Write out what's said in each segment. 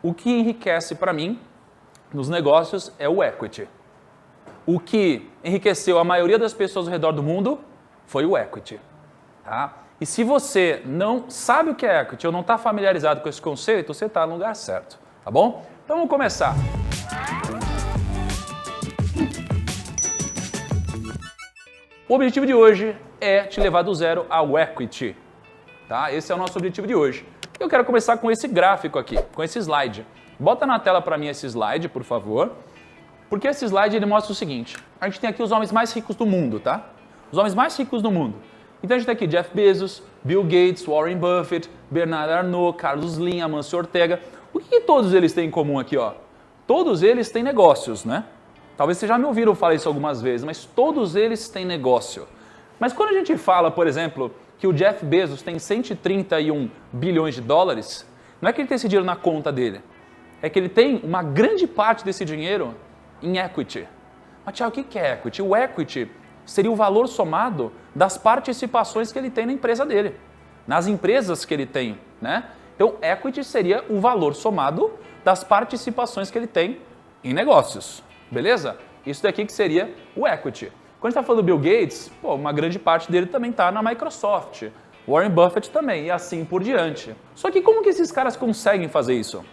o que enriquece para mim nos negócios é o equity. O que enriqueceu a maioria das pessoas ao redor do mundo foi o equity. Tá? E se você não sabe o que é equity ou não está familiarizado com esse conceito, você está no lugar certo. Tá bom? Então vamos começar. O objetivo de hoje é te levar do zero ao equity. Tá? Esse é o nosso objetivo de hoje. Eu quero começar com esse gráfico aqui, com esse slide. Bota na tela para mim esse slide, por favor. Porque esse slide ele mostra o seguinte. A gente tem aqui os homens mais ricos do mundo, tá? Os homens mais ricos do mundo. Então a gente tem aqui Jeff Bezos, Bill Gates, Warren Buffett, Bernard Arnault, Carlos Slim, Amancio Ortega. O que todos eles têm em comum aqui, ó? Todos eles têm negócios, né? Talvez vocês já me ouviram falar isso algumas vezes, mas todos eles têm negócio. Mas quando a gente fala, por exemplo, que o Jeff Bezos tem 131 bilhões de dólares, não é que ele tem esse dinheiro na conta dele, é que ele tem uma grande parte desse dinheiro em equity. Mas, Thiago, o que é equity? O equity seria o valor somado das participações que ele tem na empresa dele, nas empresas que ele tem, né? Então, equity seria o valor somado das participações que ele tem em negócios. Beleza? Isso daqui que seria o equity. Quando a gente está falando do Bill Gates, pô, uma grande parte dele também está na Microsoft. Warren Buffett também, e assim por diante. Só que como que esses caras conseguem fazer isso?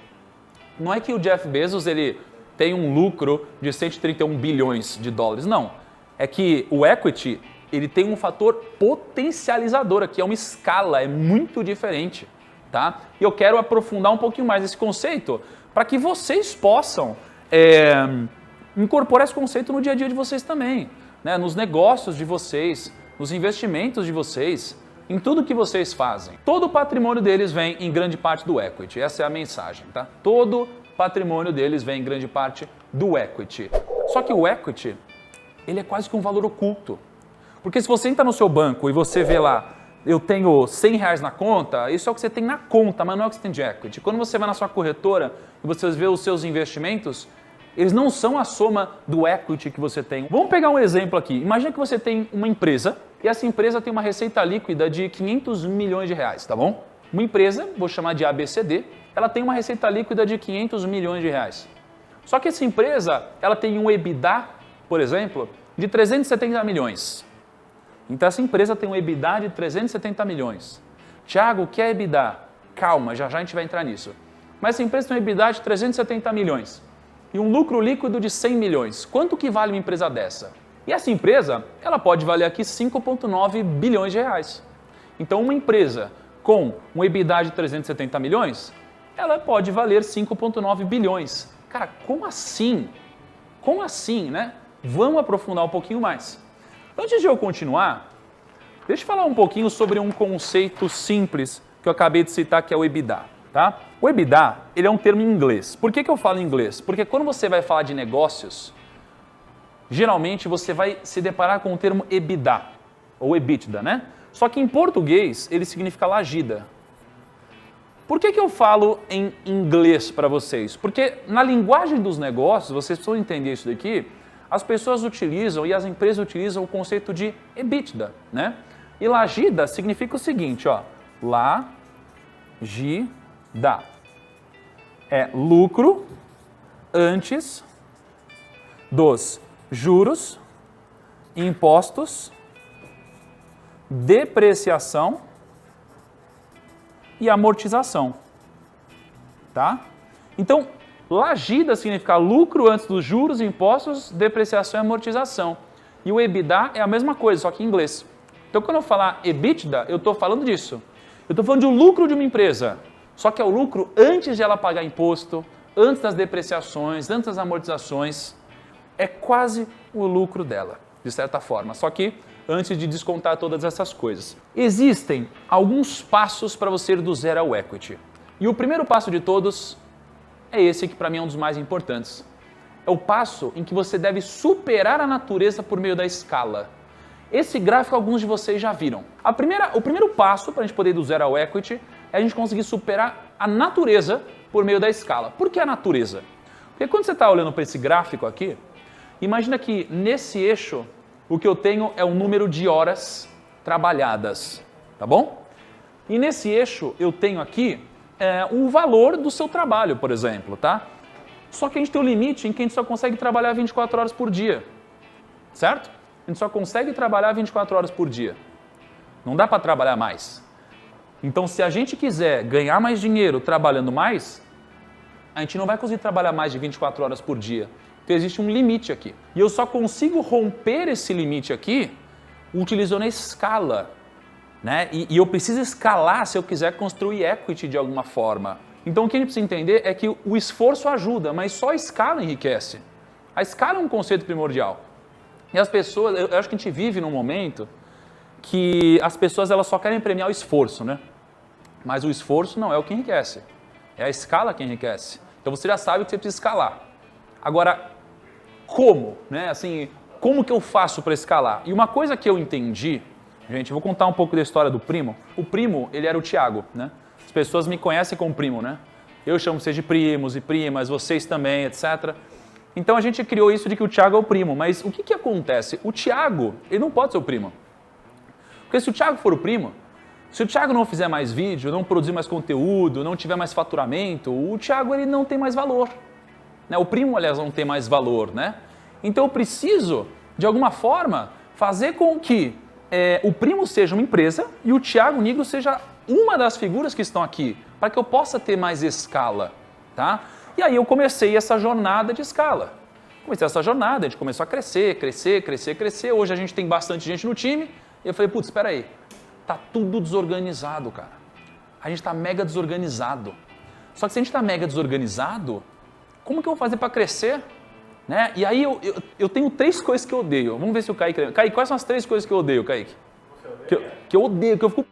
Não é que o Jeff Bezos ele tem um lucro de 131 bilhões de dólares, não. É que o equity ele tem um fator potencializador aqui, é uma escala, é muito diferente. Tá? E eu quero aprofundar um pouquinho mais esse conceito para que vocês possam incorporar esse conceito no dia a dia de vocês também, né? Nos negócios de vocês, nos investimentos de vocês, em tudo que vocês fazem. Todo o patrimônio deles vem em grande parte do equity, essa é a mensagem. Tá? Todo patrimônio deles vem em grande parte do equity. Só que o equity, ele é quase que um valor oculto. Porque se você entra no seu banco e você vê lá, eu tenho 100 reais na conta, isso é o que você tem na conta, mas não é o que você tem de equity. Quando você vai na sua corretora e você vê os seus investimentos, eles não são a soma do equity que você tem. Vamos pegar um exemplo aqui. Imagina que você tem uma empresa e essa empresa tem uma receita líquida de 500 milhões de reais, tá bom? Uma empresa, vou chamar de ABCD, ela tem uma receita líquida de 500 milhões de reais. Só que essa empresa, ela tem um EBITDA, por exemplo, de 370 milhões. Então essa empresa tem um EBITDA de 370 milhões. Thiago, o que é EBITDA? Calma, já a gente vai entrar nisso. Mas essa empresa tem um EBITDA de 370 milhões e um lucro líquido de 100 milhões. Quanto que vale uma empresa dessa? E essa empresa, ela pode valer aqui 5,9 bilhões de reais. Então uma empresa com um EBITDA de 370 milhões, ela pode valer 5,9 bilhões. Cara, como assim? Como assim, né? Vamos aprofundar um pouquinho mais. Antes de eu continuar, deixa eu falar um pouquinho sobre um conceito simples que eu acabei de citar, que é o EBITDA. Tá? O EBITDA ele é um termo em inglês. Por que eu falo em inglês? Porque quando você vai falar de negócios, geralmente você vai se deparar com o termo EBITDA, ou EBITDA, né? Só que em português ele significa lagida. Por que eu falo em inglês para vocês? Porque na linguagem dos negócios, vocês precisam entender isso daqui, as pessoas utilizam e as empresas utilizam o conceito de EBITDA, né? E lagida significa o seguinte, ó, lagida é lucro antes dos juros, impostos, depreciação e amortização, tá? Então, lagida significa lucro antes dos juros, impostos, depreciação e amortização. E o EBITDA é a mesma coisa, só que em inglês. Então, quando eu falar EBITDA, eu estou falando disso. Eu estou falando de um lucro de uma empresa, só que é o lucro antes de ela pagar imposto, antes das depreciações, antes das amortizações. É quase o lucro dela, de certa forma, só que antes de descontar todas essas coisas. Existem alguns passos para você ir do zero ao equity. E o primeiro passo de todos é esse que para mim é um dos mais importantes. É o passo em que você deve superar a natureza por meio da escala. Esse gráfico alguns de vocês já viram. O primeiro passo para a gente poder ir do zero ao equity é a gente conseguir superar a natureza por meio da escala. Por que a natureza? Porque quando você está olhando para esse gráfico aqui, imagina que nesse eixo o que eu tenho é o número de horas trabalhadas, tá bom? E nesse eixo eu tenho aqui o valor do seu trabalho, por exemplo, tá? Só que a gente tem um limite em que a gente só consegue trabalhar 24 horas por dia, certo? A gente só consegue trabalhar 24 horas por dia. Não dá para trabalhar mais. Então, se a gente quiser ganhar mais dinheiro trabalhando mais, a gente não vai conseguir trabalhar mais de 24 horas por dia. Então, existe um limite aqui. E eu só consigo romper esse limite aqui utilizando a escala, né? E eu preciso escalar se eu quiser construir equity de alguma forma. Então, o que a gente precisa entender é que o esforço ajuda, mas só a escala enriquece. A escala é um conceito primordial. E as pessoas, eu acho que a gente vive num momento que as pessoas elas só querem premiar o esforço, né? Mas o esforço não é o que enriquece. É a escala que enriquece. Então você já sabe que você precisa escalar. Agora, como? Né? Assim, como que eu faço para escalar? E uma coisa que eu entendi, gente, eu vou contar um pouco da história do primo. O primo, ele era o Thiago, né? As pessoas me conhecem como primo, né? Eu chamo vocês de primos e primas, vocês também, etc. Então a gente criou isso de que o Thiago é o primo. Mas o que que acontece? O Thiago, ele não pode ser o primo. Porque se o Thiago for o primo, se o Thiago não fizer mais vídeo, não produzir mais conteúdo, não tiver mais faturamento, o Thiago ele não tem mais valor. Né? O primo, aliás, não tem mais valor. Né? Então eu preciso, de alguma forma, fazer com que o primo seja uma empresa e o Thiago Nigro seja uma das figuras que estão aqui, para que eu possa ter mais escala. Tá? E aí eu comecei essa jornada de escala. Comecei essa jornada, a gente começou a crescer, crescer, crescer, crescer. Hoje a gente tem bastante gente no time. E eu falei, putz, espera aí, tá tudo desorganizado, cara. A gente tá mega desorganizado. Só que se a gente tá mega desorganizado, como que eu vou fazer para crescer? Né? E aí eu tenho 3 coisas que eu odeio. Vamos ver se o Kaique lembra. Kaique, quais são as 3 coisas que eu odeio, Kaique? Você odeia? Que eu odeio, que eu fico...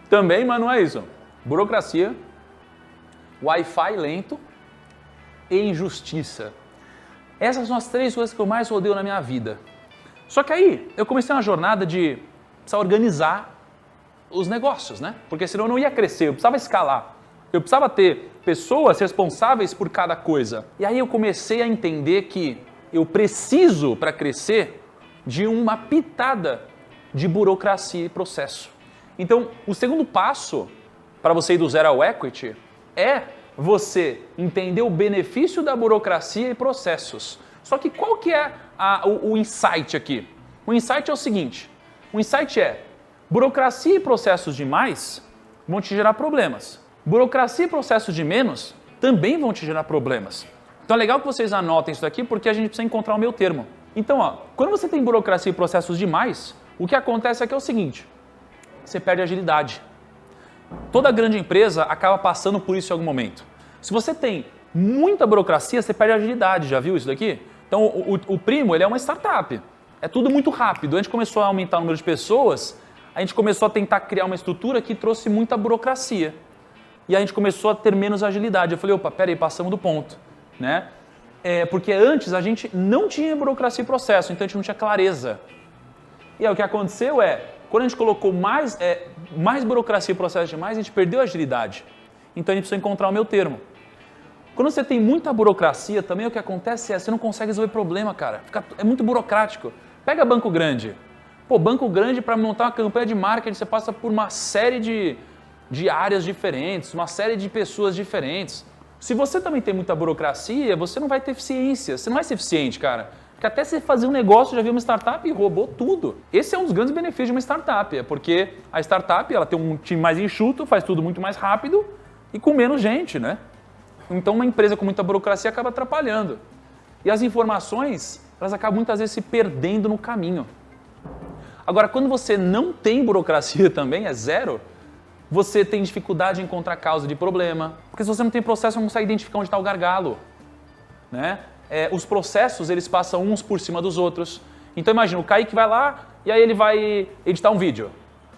Também, mas não é isso. Burocracia, Wi-Fi lento e injustiça. Essas são as 3 coisas que eu mais odeio na minha vida. Só que aí eu comecei uma jornada de precisar organizar os negócios, né? Porque senão eu não ia crescer, eu precisava escalar. Eu precisava ter pessoas responsáveis por cada coisa. E aí eu comecei a entender que eu preciso, para crescer, de uma pitada de burocracia e processo. Então, o segundo passo para você ir do zero ao equity é você entender o benefício da burocracia e processos. Só que qual que é o insight aqui? O insight é o seguinte, o insight é, burocracia e processos demais vão te gerar problemas. Burocracia e processos de menos também vão te gerar problemas. Então é legal que vocês anotem isso aqui porque a gente precisa encontrar o meio termo. Então, ó, quando você tem burocracia e processos demais, o que acontece aqui é o seguinte, você perde agilidade. Toda grande empresa acaba passando por isso em algum momento. Se você tem muita burocracia, você perde agilidade. Já viu isso daqui? Então, o primo, ele é uma startup. É tudo muito rápido. A gente começou a aumentar o número de pessoas, a gente começou a tentar criar uma estrutura que trouxe muita burocracia. E a gente começou a ter menos agilidade. Eu falei, opa, peraí, passamos do ponto. Né? Porque antes a gente não tinha burocracia e processo, então a gente não tinha clareza. E aí o que aconteceu quando a gente colocou mais burocracia e processo demais, a gente perdeu a agilidade. Então a gente precisa encontrar o meio termo. Quando você tem muita burocracia, também o que acontece você não consegue resolver problema, cara. É muito burocrático. Pega banco grande. Pô, banco grande, para montar uma campanha de marketing, você passa por uma série de áreas diferentes, uma série de pessoas diferentes. Se você também tem muita burocracia, você não vai ter eficiência. Você não vai ser eficiente, cara. Porque até você fazer um negócio, já viu uma startup e roubou tudo. Esse é um dos grandes benefícios de uma startup. É porque a startup ela tem um time mais enxuto, faz tudo muito mais rápido e com menos gente, né? Então uma empresa com muita burocracia acaba atrapalhando. E as informações, elas acabam muitas vezes se perdendo no caminho. Agora, quando você não tem burocracia também, é zero, você tem dificuldade em encontrar causa de problema. Porque se você não tem processo, você não consegue identificar onde está o gargalo. Né? Os processos, eles passam uns por cima dos outros. Então imagina, o Kaique vai lá e aí ele vai editar um vídeo.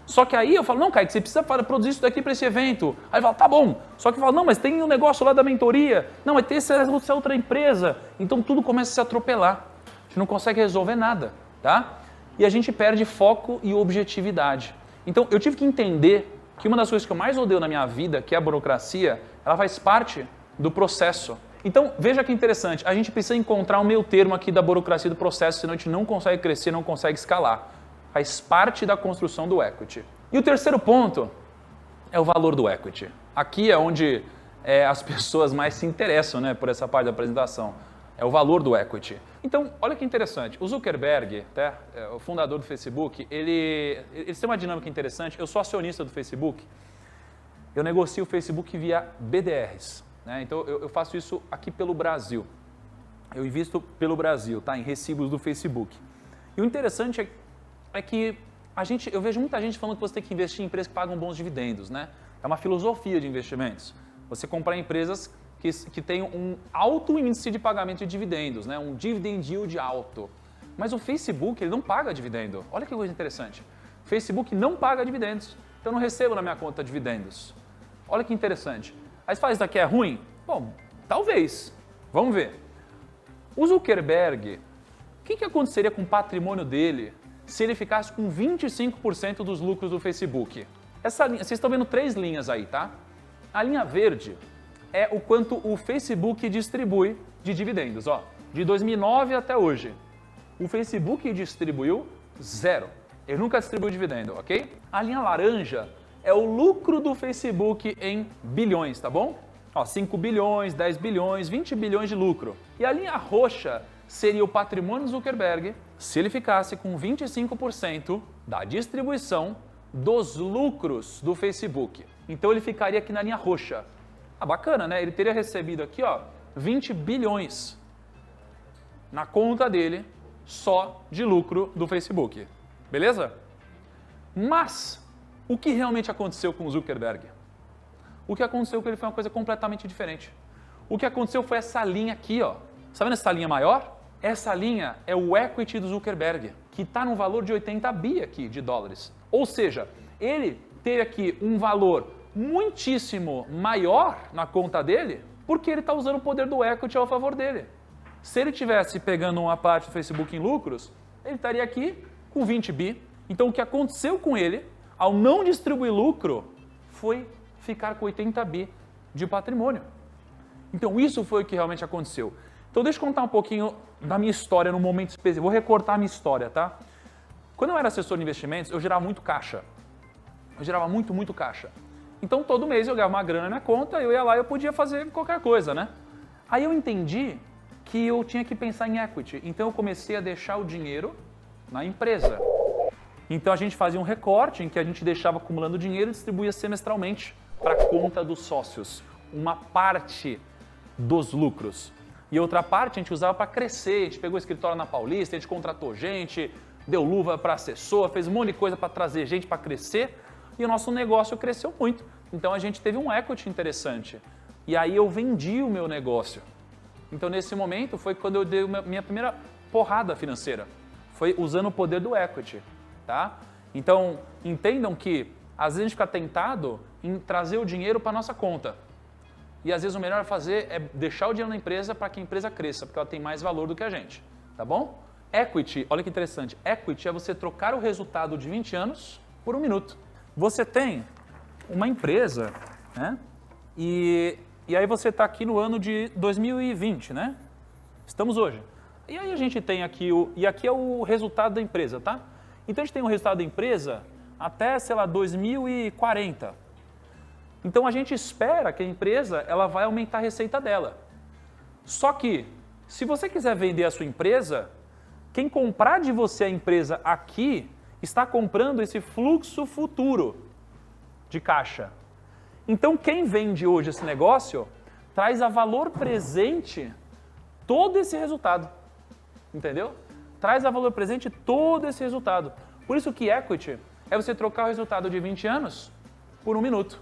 Só que aí eu falo, não, Kaique, você precisa produzir isso daqui para esse evento. Aí ele fala, tá bom. Só que eu falo, não, mas tem um negócio lá da mentoria. Não, mas tem essa outra empresa. Então tudo começa a se atropelar. A gente não consegue resolver nada, tá? E a gente perde foco e objetividade. Então eu tive que entender que uma das coisas que eu mais odeio na minha vida, que é a burocracia, ela faz parte do processo. Então, veja que interessante, a gente precisa encontrar um meio termo aqui da burocracia do processo, senão a gente não consegue crescer, não consegue escalar. Faz parte da construção do equity. E o terceiro ponto é o valor do equity. Aqui é onde as pessoas mais se interessam, né, por essa parte da apresentação. É o valor do equity. Então, olha que interessante. O Zuckerberg, o fundador do Facebook, eles têm uma dinâmica interessante. Eu sou acionista do Facebook. Eu negocio o Facebook via BDRs. Né? Então, eu faço isso aqui pelo Brasil. Eu invisto pelo Brasil, tá? Em recibos do Facebook. E o interessante é que eu vejo muita gente falando que você tem que investir em empresas que pagam bons dividendos. Né? É uma filosofia de investimentos. Você comprar empresas que tem um alto índice de pagamento de dividendos, né? Um dividend yield alto. Mas o Facebook ele não paga dividendo. Olha que coisa interessante. O Facebook não paga dividendos. Então eu não recebo na minha conta dividendos. Olha que interessante. Aí você fala, isso daqui é ruim? Bom, talvez. Vamos ver. O Zuckerberg, o que aconteceria com o patrimônio dele se ele ficasse com 25% dos lucros do Facebook? Essa linha, vocês estão vendo 3 linhas aí, tá? A linha verde é o quanto o Facebook distribui de dividendos. Ó, de 2009 até hoje, o Facebook distribuiu 0. Ele nunca distribuiu dividendo, ok? A linha laranja é o lucro do Facebook em bilhões, tá bom? Ó, 5 bilhões, 10 bilhões, 20 bilhões de lucro. E a linha roxa seria o patrimônio do Zuckerberg se ele ficasse com 25% da distribuição dos lucros do Facebook. Então ele ficaria aqui na linha roxa. Ah, bacana, né? Ele teria recebido aqui, ó, 20 bilhões na conta dele só de lucro do Facebook. Beleza? Mas o que realmente aconteceu com o Zuckerberg? O que aconteceu com ele foi uma coisa completamente diferente. O que aconteceu foi essa linha aqui, ó. Tá vendo essa linha maior? Essa linha é o equity do Zuckerberg, que está no valor de 80 bi aqui de dólares. Ou seja, ele teve aqui um valor muitíssimo maior na conta dele, porque ele está usando o poder do equity ao favor dele. Se ele tivesse pegando uma parte do Facebook em lucros, ele estaria aqui com 20 bi. Então o que aconteceu com ele, ao não distribuir lucro, foi ficar com 80 bi de patrimônio. Então isso foi o que realmente aconteceu. Então deixa eu contar um pouquinho da minha história no momento específico. Vou recortar a minha história, tá? Quando eu era assessor de investimentos, eu gerava muito caixa. Eu gerava muito caixa. Então, todo mês eu ganhava uma grana na minha conta, eu ia lá e eu podia fazer qualquer coisa, né? Aí eu entendi que eu tinha que pensar em equity. Então, eu comecei a deixar o dinheiro na empresa. Então, a gente fazia um recorte em que a gente deixava acumulando dinheiro e distribuía semestralmente para a conta dos sócios. Uma parte dos lucros. E outra parte a gente usava para crescer. A gente pegou o escritório na Paulista, a gente contratou gente, deu luva para assessor, fez um monte de coisa para trazer gente para crescer. E o nosso negócio cresceu muito. Então a gente teve um equity interessante. E aí eu vendi o meu negócio. Então nesse momento foi quando eu dei minha primeira porrada financeira. Foi usando o poder do equity, tá? Então entendam que às vezes a gente fica tentado em trazer o dinheiro para nossa conta. E às vezes o melhor a fazer é deixar o dinheiro na empresa para que a empresa cresça, porque ela tem mais valor do que a gente, tá bom? Equity, olha que interessante. Equity é você trocar o resultado de 20 anos por 1 minuto. Você tem uma empresa, né? E aí você está aqui no ano de 2020, né? Estamos hoje. E aí a gente tem aqui e aqui é o resultado da empresa, tá? Então a gente tem o resultado da empresa até, sei lá, 2040. Então a gente espera que a empresa ela vai aumentar a receita dela. Só que, se você quiser vender a sua empresa, quem comprar de você a empresa aqui está comprando esse fluxo futuro de caixa. Então, quem vende hoje esse negócio traz a valor presente todo esse resultado. Entendeu? Traz a valor presente todo esse resultado. Por isso que equity é você trocar o resultado de 20 anos por 1 minuto.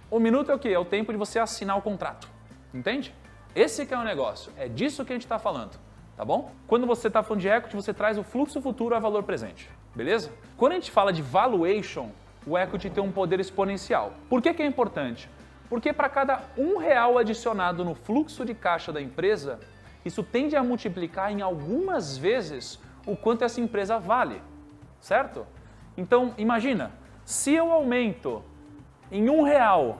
1 minuto é o quê? É o tempo de você assinar o contrato. Entende? Esse que é o negócio. É disso que a gente está falando. Tá bom? Quando você está falando de equity, você traz o fluxo futuro a valor presente. Beleza? Quando a gente fala de valuation, o equity tem um poder exponencial. Por que é importante? Porque para cada R$1 adicionado no fluxo de caixa da empresa, isso tende a multiplicar em algumas vezes o quanto essa empresa vale. Certo? Então, imagina, se eu aumento em R$1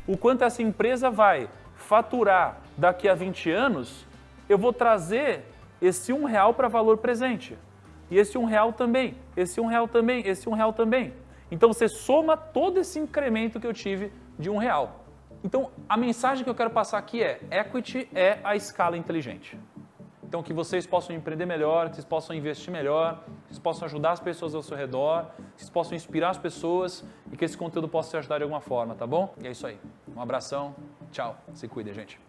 o quanto essa empresa vai faturar daqui a 20 anos, eu vou trazer esse R$1 para valor presente. E esse R$1 também, esse R$1 também, esse R$1 também. Então você soma todo esse incremento que eu tive de R$1. Então a mensagem que eu quero passar aqui é: equity é a escala inteligente. Então que vocês possam empreender melhor, que vocês possam investir melhor, que vocês possam ajudar as pessoas ao seu redor, que vocês possam inspirar as pessoas e que esse conteúdo possa te ajudar de alguma forma, tá bom? E é isso aí. Um abração, tchau, se cuida, gente.